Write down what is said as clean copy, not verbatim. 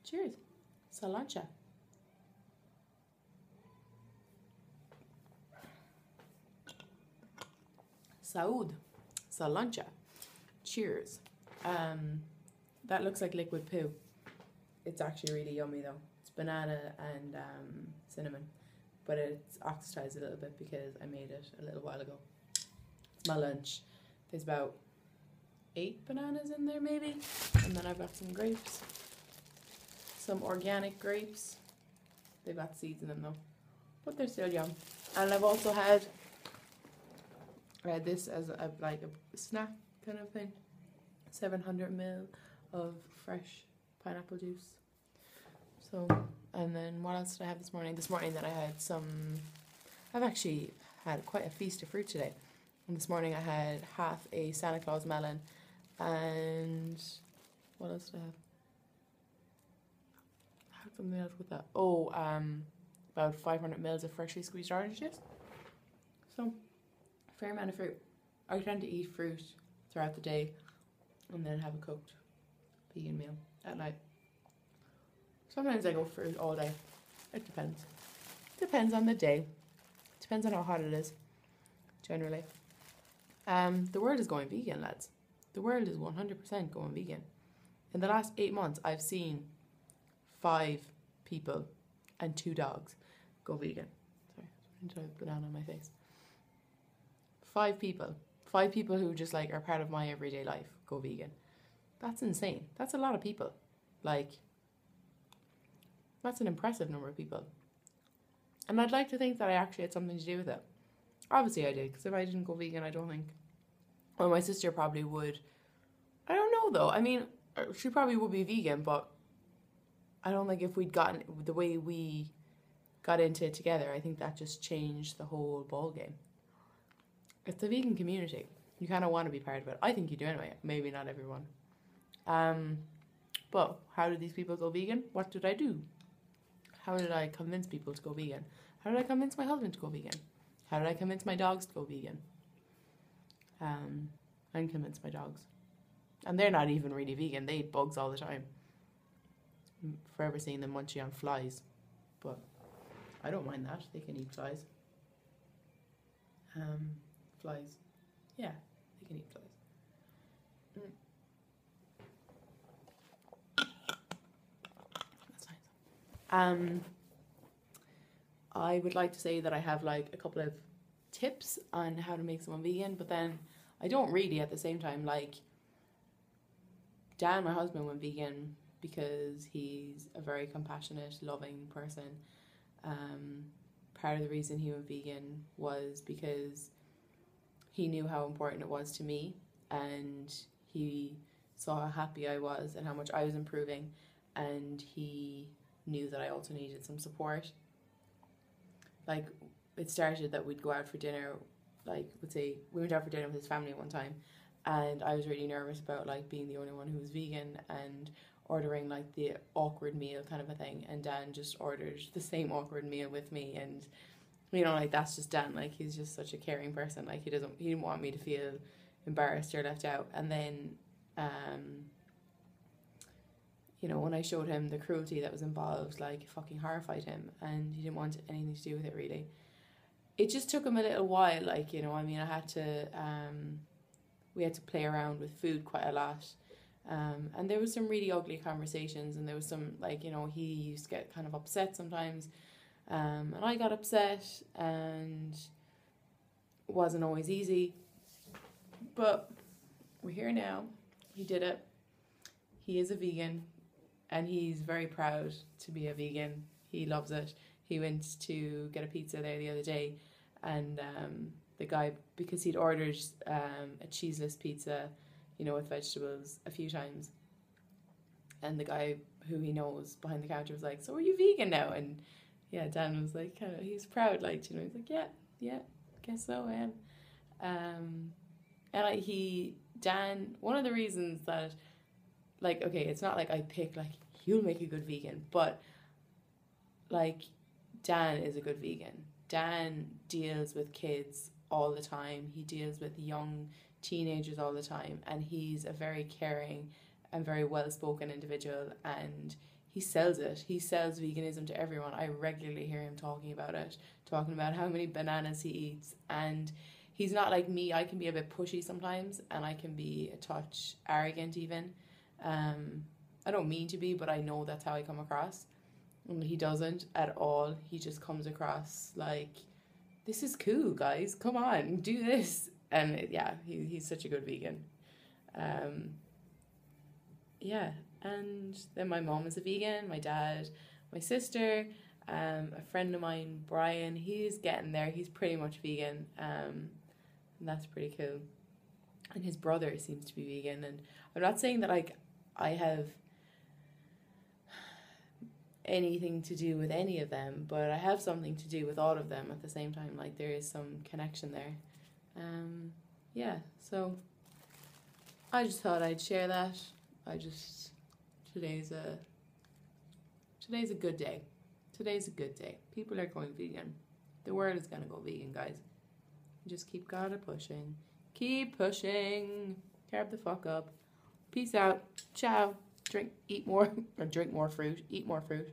Cheers. Salancha. Saud. Salancha. Cheers. That looks like liquid poo. It's actually really yummy though. It's banana and cinnamon, but it's oxidized a little bit because I made it a little while ago. It's my lunch. There's about 8 bananas in there maybe, and then I've got some grapes, some organic grapes. They've got seeds in them though, but they're still yum. And I've also had this as a snack kind of thing. 700ml of fresh pineapple juice. So, and then what else did I have this morning? This morning that I had I've actually had quite a feast of fruit today. And this morning I had half a Santa Claus melon, and what else did I have? I had something else with that. Oh, about 500ml of freshly squeezed orange juice. So, fair amount of fruit. I tend to eat fruit throughout the day and then have a cooked vegan meal at night. Sometimes I go fruit all day. It depends. Depends on the day. Depends on how hot it is, generally. The world is going vegan, lads. The world is 100% going vegan. In the last 8 months, I've seen 5 people and 2 dogs go vegan. Sorry, I'm trying to banana on my face. 5 people. 5 people who just like are part of my everyday life go vegan. That's insane. That's a lot of people. Like, that's an impressive number of people. And I'd like to think that I actually had something to do with it. Obviously I did, because if I didn't go vegan, I don't think... Well, my sister probably would. I don't know though. I mean, she probably would be vegan, but I don't think if we'd gotten the way we got into it together, I think that just changed the whole ball game. It's a vegan community. You kind of want to be part of it. I think you do anyway. Maybe not everyone. But how did these people go vegan? What did I do? How did I convince people to go vegan? How did I convince my husband to go vegan? How did I convince my dogs to go vegan? And convince my dogs. And they're not even really vegan. They eat bugs all the time. I'm forever seeing them munching on flies. But I don't mind that. They can eat flies. Flies. Yeah, they can eat flies. That's nice. I would like to say that I have like a couple of tips on how to make someone vegan, but then I don't really at the same time. Like, Dan, my husband, went vegan because he's a very compassionate, loving person. Part of the reason he went vegan was because he knew how important it was to me, and he saw how happy I was and how much I was improving, and he knew that I also needed some support. Like, it started that we'd go out for dinner, like, let's say we went out for dinner with his family one time, and I was really nervous about like being the only one who was vegan and ordering like the awkward meal kind of a thing, and Dan just ordered the same awkward meal with me, and you know, like, that's just Dan. Like, he's just such a caring person. Like, he didn't want me to feel embarrassed or left out. And then you know, when I showed him the cruelty that was involved, like, it fucking horrified him, and he didn't want anything to do with it, really. It just took him a little while, like, you know, I mean, we had to play around with food quite a lot, and there was some really ugly conversations, and there was some, like, you know, he used to get kind of upset sometimes, and I got upset, and it wasn't always easy, but we're here now. He did it. He is a vegan, and he's very proud to be a vegan. He loves it. He went to get a pizza there the other day, and the guy, because he'd ordered a cheeseless pizza, you know, with vegetables a few times, and the guy who he knows behind the counter was like, "So are you vegan now?" And yeah, Dan was like, kind of, he was proud, like, you know, he's like, yeah, guess so, I am. And Dan, one of the reasons that, like, okay, it's not like I pick, like, you'll make a good vegan, but, like, Dan is a good vegan. Dan deals with kids all the time. He deals with young teenagers all the time, and he's a very caring and very well-spoken individual, and he sells it. He sells veganism to everyone. I regularly hear him talking about it, talking about how many bananas he eats. And he's not like me. I can be a bit pushy sometimes, and I can be a touch arrogant even. I don't mean to be, but I know that's how I come across. And he doesn't at all. He just comes across like, this is cool, guys. Come on, do this. And yeah, he's such a good vegan. Yeah, and then my mom is a vegan, my dad, my sister, a friend of mine, Brian, he's getting there. He's pretty much vegan, and that's pretty cool. And his brother seems to be vegan. And I'm not saying that like I have anything to do with any of them, but I have something to do with all of them at the same time. Like there is some connection there. Yeah, so I just thought I'd share that. Today's a good day. Today's a good day. People are going vegan. The world is gonna go vegan, guys. Just keep gotta pushing. Keep pushing. Carb the fuck up. Peace out. Ciao. Eat more fruit. Eat more fruit.